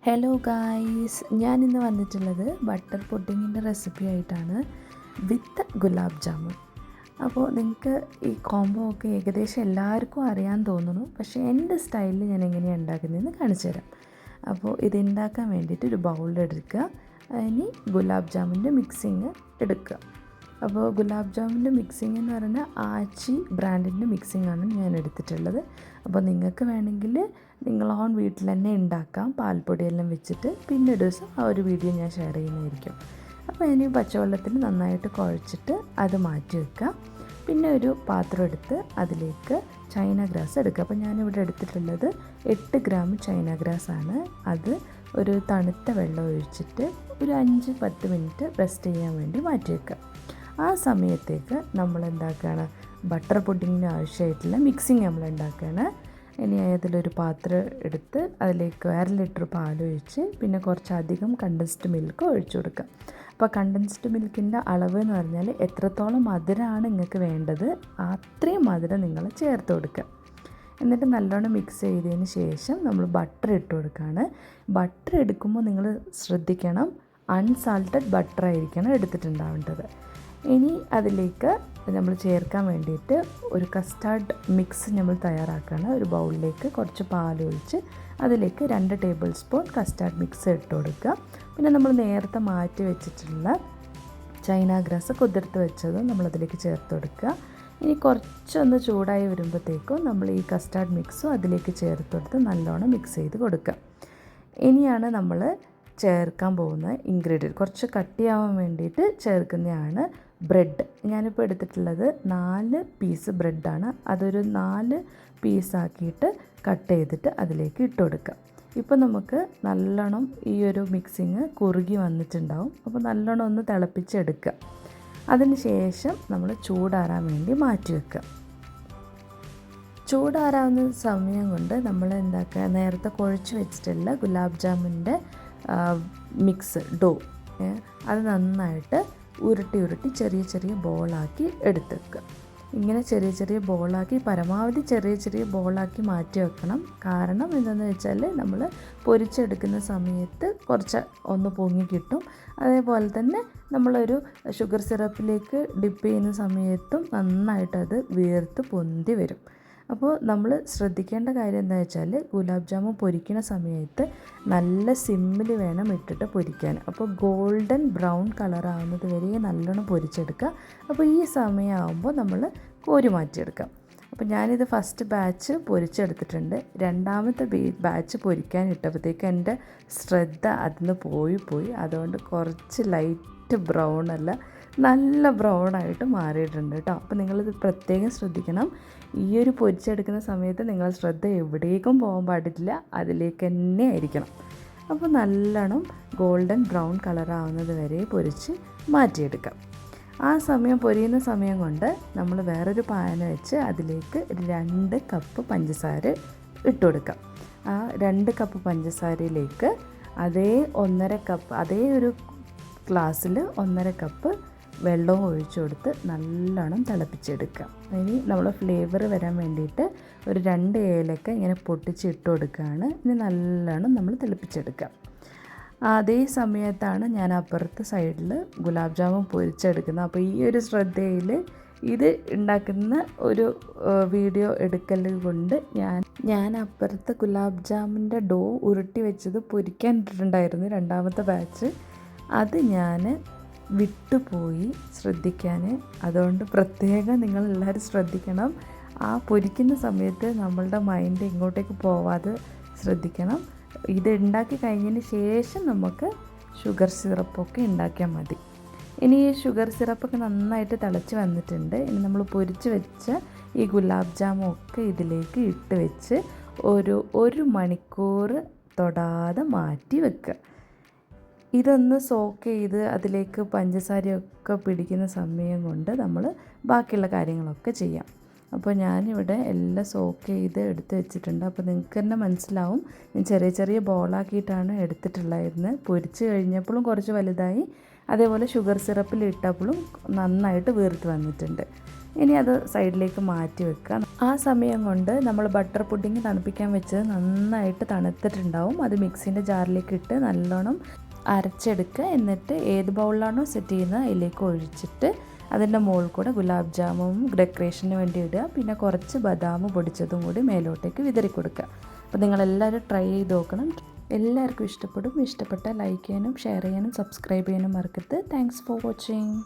Hello guys, ഞാനിന്ന് വന്നിട്ടുള്ളത് butter പുഡിങ്ങിൻ്റെ recipe ആയിട്ടാണ് വിത്ത് ഗുലാബ് ജാമുൻ. അപ്പോൾ നിങ്ങൾക്ക് ഈ കോംബോ ഒക്കെ ഏകദേശം എല്ലാവർക്കും അറിയാൻ തോന്നുന്നു, പക്ഷേ എൻ്റെ സ്റ്റൈലിൽ ഞാൻ എങ്ങനെയാണ് ഉണ്ടാക്കുന്നതെന്ന് കാണിച്ചു തരാം. അപ്പോൾ ഇത് ഉണ്ടാക്കാൻ വേണ്ടിയിട്ട് ഒരു ബൗളിലെടുക്കുക, ഇനി ഗുലാബ് ജാമുൻ്റെ മിക്സിങ് എടുക്കുക. അപ്പോൾ ഗുലാബ് ജാമുൻ്റെ മിക്സിംഗ് എന്ന് പറഞ്ഞാൽ ആച്ചി ബ്രാൻഡിൻ്റെ മിക്സിംഗ് ആണ് ഞാൻ എടുത്തിട്ടുള്ളത്. അപ്പോൾ നിങ്ങൾക്ക് വേണമെങ്കിൽ നിങ്ങൾ ഓൺ വീട്ടിൽ തന്നെ ഉണ്ടാക്കാം, പാൽപ്പൊടിയെല്ലാം വെച്ചിട്ട്. പിന്നെ ഒരു ദിവസം ആ ഒരു വീഡിയോ ഞാൻ ഷെയർ ചെയ്യുന്നതായിരിക്കും. അപ്പോൾ ഇനി പച്ചവെള്ളത്തിൽ നന്നായിട്ട് കുഴച്ചിട്ട് അത് മാറ്റി വെക്കുക. പിന്നെ ഒരു പാത്രം എടുത്ത് അതിലേക്ക് ചൈന ഗ്രാസ് എടുക്കുക. അപ്പോൾ ഞാനിവിടെ എടുത്തിട്ടുള്ളത് 8 ഗ്രാം ചൈന ഗ്രാസ് ആണ്. അത് ഒരു തണുത്ത വെള്ളം ഒഴിച്ചിട്ട് ഒരു 5-10 മിനിറ്റ് റെസ്റ്റ് ചെയ്യാൻ വേണ്ടി മാറ്റി വെക്കുക. ആ സമയത്തേക്ക് നമ്മൾ എന്താക്കുകയാണ്, ബട്ടർ പുഡിങ്ങിന് ആവശ്യമായിട്ടുള്ള മിക്സിങ് നമ്മൾ ഉണ്ടാക്കുകയാണ്. ഇനി അതിലൊരു പാത്രം എടുത്ത് അതിലേക്ക് 1/2 ലിറ്റർ പാലൊഴിച്ച് പിന്നെ കുറച്ചധികം കണ്ടൻസ്ഡ് മിൽക്ക് ഒഴിച്ചു കൊടുക്കുക. അപ്പോൾ കണ്ടൻസ്ഡ് മിൽക്കിൻ്റെ അളവ് എന്ന് പറഞ്ഞാൽ എത്രത്തോളം മധുരമാണ് നിങ്ങൾക്ക് വേണ്ടത് അത്രയും മധുരം നിങ്ങൾ ചേർത്ത് കൊടുക്കുക. എന്നിട്ട് നല്ലോണം മിക്സ് ചെയ്തതിന് ശേഷം നമ്മൾ ബട്ടർ ഇട്ട് കൊടുക്കുകയാണ്. ബട്ടർ എടുക്കുമ്പോൾ നിങ്ങൾ ശ്രദ്ധിക്കണം, അൺസാൾട്ടഡ് ബട്ടർ ആയിരിക്കണം എടുത്തിട്ടുണ്ടാവേണ്ടത്. ഇനി അതിലേക്ക് നമ്മൾ ചേർക്കാൻ വേണ്ടിയിട്ട് ഒരു കസ്റ്റാർഡ് മിക്സ് നമ്മൾ തയ്യാറാക്കുകയാണ്. ഒരു ബൗളിലേക്ക് കുറച്ച് പാലൊഴിച്ച് അതിലേക്ക് 2 ടേബിൾ സ്പൂൺ കസ്റ്റാർഡ് മിക്സ് ഇട്ട് കൊടുക്കുക. പിന്നെ നമ്മൾ നേരത്തെ മാറ്റി വെച്ചിട്ടുള്ള ചൈന ഗ്രാസ് കുതിർത്ത് വെച്ചത് നമ്മളതിലേക്ക് ചേർത്ത് കൊടുക്കുക. ഇനി കുറച്ചൊന്ന് ചൂടായി വരുമ്പോഴത്തേക്കും നമ്മൾ ഈ കസ്റ്റാർഡ് മിക്സും അതിലേക്ക് ചേർത്ത് കൊടുത്ത് നല്ലോണം മിക്സ് ചെയ്ത് കൊടുക്കുക. ഇനിയാണ് നമ്മൾ ചേർക്കാൻ പോകുന്ന ഇൻഗ്രീഡിയൻറ്റ്, കുറച്ച് കട്ടിയാവാൻ വേണ്ടിയിട്ട് ചേർക്കുന്നതാണ് ബ്രെഡ്. ഞാനിപ്പോൾ എടുത്തിട്ടുള്ളത് 4 പീസ് ബ്രെഡാണ്. അതൊരു 4 പീസാക്കിയിട്ട് കട്ട് ചെയ്തിട്ട് അതിലേക്ക് ഇട്ട് കൊടുക്കുക. ഇപ്പോൾ നമുക്ക് നല്ലോണം ഈ ഒരു മിക്സിങ് കുറുകി വന്നിട്ടുണ്ടാവും. അപ്പോൾ നല്ലോണം ഒന്ന് തിളപ്പിച്ചെടുക്കുക. അതിന് ശേഷം നമ്മൾ ചൂടാറാൻ വേണ്ടി മാറ്റി വെക്കുക. ചൂടാറാവുന്ന സമയം കൊണ്ട് നമ്മൾ എന്താക്കുക, നേരത്തെ കുഴച്ച് വെച്ചിട്ടുള്ള ഗുലാബ് ജാമുൻ്റെ മിക്സ് ഡോ അത് നന്നായിട്ട് ഉരുട്ടി ചെറിയ ചെറിയ ബോളാക്കി എടുത്തേക്കുക. ഇങ്ങനെ ചെറിയ ചെറിയ ബോളാക്കി പരമാവധി ചെറിയ ബോളാക്കി മാറ്റി വെക്കണം. കാരണം എന്താണെന്ന് വെച്ചാൽ നമ്മൾ പൊരിച്ചെടുക്കുന്ന സമയത്ത് കുറച്ച് ഒന്ന് പൊങ്ങി കിട്ടും. അതേപോലെ തന്നെ നമ്മളൊരു ഷുഗർ സിറപ്പിലേക്ക് ഡിപ്പ് ചെയ്യുന്ന സമയത്തും നന്നായിട്ടത് വീർത്ത് പൊന്തി വരും. അപ്പോൾ നമ്മൾ ശ്രദ്ധിക്കേണ്ട കാര്യം എന്താ വെച്ചാൽ ഗുലാബ് ജാമുൻ പൊരിക്കുന്ന സമയത്ത് നല്ല സിമ്മിൽ വേണം ഇട്ടിട്ട് പൊരിക്കാൻ. അപ്പോൾ ഗോൾഡൻ ബ്രൗൺ കളറാവുന്നത് വരെ നല്ലോണം പൊരിച്ചെടുക്കുക. അപ്പോൾ ഈ സമയമാകുമ്പോൾ നമ്മൾ കോരി മാറ്റിയെടുക്കാം. അപ്പോൾ ഞാനിത് ഫസ്റ്റ് ബാച്ച് പൊരിച്ചെടുത്തിട്ടുണ്ട്. രണ്ടാമത്തെ ബാച്ച് പൊരിക്കാൻ ഇട്ടപ്പോഴത്തേക്ക് എൻ്റെ ശ്രദ്ധ അതിന് പോയി. അതുകൊണ്ട് കുറച്ച് ലൈറ്റ് ബ്രൗൺ അല്ല, നല്ല ബ്രൗണായിട്ട് മാറിയിട്ടുണ്ട് കേട്ടോ. അപ്പോൾ നിങ്ങളിത് പ്രത്യേകം ശ്രദ്ധിക്കണം. ഈ ഒരു പൊരിച്ചെടുക്കുന്ന സമയത്ത് നിങ്ങൾ ശ്രദ്ധ എവിടേക്കും പോകാൻ പാടില്ല, അതിലേക്ക് തന്നെ ആയിരിക്കണം. അപ്പോൾ നല്ലോണം ഗോൾഡൻ ബ്രൗൺ കളറാവുന്നത് വരെ പൊരിച്ച് മാറ്റിയെടുക്കാം. ആ സമയം പൊരിയുന്ന സമയം കൊണ്ട് നമ്മൾ വേറൊരു പാൻ വെച്ച് അതിലേക്ക് 2 കപ്പ് പഞ്ചസാര ഇട്ട് കൊടുക്കാം. ആ 2 കപ്പ് പഞ്ചസാരയിലേക്ക് അതേ 1.5 കപ്പ്, അതേ ഒരു ഗ്ലാസ്സിൽ 1.5 കപ്പ് വെള്ളവും ഒഴിച്ചു കൊടുത്ത് നല്ലോണം തിളപ്പിച്ചെടുക്കുക. ഇനി നമ്മൾ ഫ്ലേവർ വരാൻ വേണ്ടിയിട്ട് ഒരു 2 ഏലക്ക ഇങ്ങനെ പൊട്ടിച്ചിട്ട് കൊടുക്കുകയാണ്. ഇനി നല്ലോണം നമ്മൾ തിളപ്പിച്ചെടുക്കുക. അതേ സമയത്താണ് ഞാൻ അപ്പുറത്തെ സൈഡിൽ ഗുലാബ് ജാമുൻ പൊരിച്ചെടുക്കുന്നത്. അപ്പോൾ ഈ ഒരു ശ്രദ്ധയിൽ ഇത് ഉണ്ടാക്കുന്ന ഒരു വീഡിയോ എടുക്കൽ കൊണ്ട് ഞാൻ അപ്പുറത്തെ ഗുലാബ് ജാമുൻ്റെ ഡോ ഉരുട്ടി വെച്ചത് പൊരിക്കാൻ ഇട്ടിട്ടുണ്ടായിരുന്നു, 2ാമത്തെ ബാച്ച്. അത് ഞാൻ വിട്ടുപോയി ശ്രദ്ധിക്കാൻ. അതുകൊണ്ട് പ്രത്യേകം നിങ്ങളെല്ലാവരും ശ്രദ്ധിക്കണം. ആ പൊരിക്കുന്ന സമയത്ത് നമ്മളുടെ മൈൻഡ് ഇങ്ങോട്ടേക്ക് പോവാതെ ശ്രദ്ധിക്കണം. ഇത് ഉണ്ടാക്കി കഴിഞ്ഞതിന് ശേഷം നമുക്ക് ഷുഗർ സിറപ്പൊക്കെ ഉണ്ടാക്കിയാൽ മതി. ഇനി ഈ ഷുഗർ സിറപ്പൊക്കെ നന്നായിട്ട് തിളച്ച് വന്നിട്ടുണ്ട്. ഇനി നമ്മൾ പൊരിച്ച് വെച്ച ഈ ഗുലാബ് ജാമുൻ ഒക്കെ ഇതിലേക്ക് ഇട്ട് വെച്ച് ഒരു മണിക്കൂർ തൊടാതെ മാറ്റി വെക്കുക. ഇതൊന്ന് സോക്ക് ചെയ്ത് അതിലേക്ക് പഞ്ചസാരയൊക്കെ പിടിക്കുന്ന സമയം കൊണ്ട് നമ്മൾ ബാക്കിയുള്ള കാര്യങ്ങളൊക്കെ ചെയ്യാം. അപ്പോൾ ഞാനിവിടെ എല്ലാം സോക്ക് ചെയ്ത് എടുത്ത് വെച്ചിട്ടുണ്ട്. അപ്പോൾ നിങ്ങൾക്ക് തന്നെ മനസ്സിലാവും, ഞാൻ ചെറിയ ബോളാക്കിയിട്ടാണ് എടുത്തിട്ടുള്ളായിരുന്നത്. പൊരിച്ച് കഴിഞ്ഞപ്പോഴും കുറച്ച് വലുതായി, അതേപോലെ ഷുഗർ സിറപ്പിൽ ഇട്ടപ്പോഴും നന്നായിട്ട് വീർത്ത് വന്നിട്ടുണ്ട്. ഇനി അത് സൈഡിലേക്ക് മാറ്റി വെക്കുക. ആ സമയം കൊണ്ട് നമ്മൾ ബട്ടർ പുഡിങ് തണുപ്പിക്കാൻ വെച്ചത് നന്നായിട്ട് തണുത്തിട്ടുണ്ടാവും. അത് മിക്സിൻ്റെ ജാറിലേക്ക് ഇട്ട് നല്ലോണം അരച്ചെടുക്കുക. എന്നിട്ട് ഏത് ബൗളിലാണോ സെറ്റ് ചെയ്യുന്നത് അതിലേക്ക് ഒഴിച്ചിട്ട് അതിൻ്റെ മുകളിൽ കൂടെ ഗുലാബ് ജാമും ഡെക്കറേഷന് വേണ്ടി ഇടുക. പിന്നെ കുറച്ച് ബദാം പൊടിച്ചതും കൂടി മേലോട്ടേക്ക് വിതറി കൊടുക്കുക. അപ്പോൾ നിങ്ങളെല്ലാവരും ട്രൈ ചെയ്ത് നോക്കണം. എല്ലാവർക്കും ഇഷ്ടപ്പെടും. ഇഷ്ടപ്പെട്ടാൽ ലൈക്ക് ചെയ്യാനും ഷെയർ ചെയ്യാനും സബ്സ്ക്രൈബ് ചെയ്യാനും മറക്കരുത്. Thanks for watching.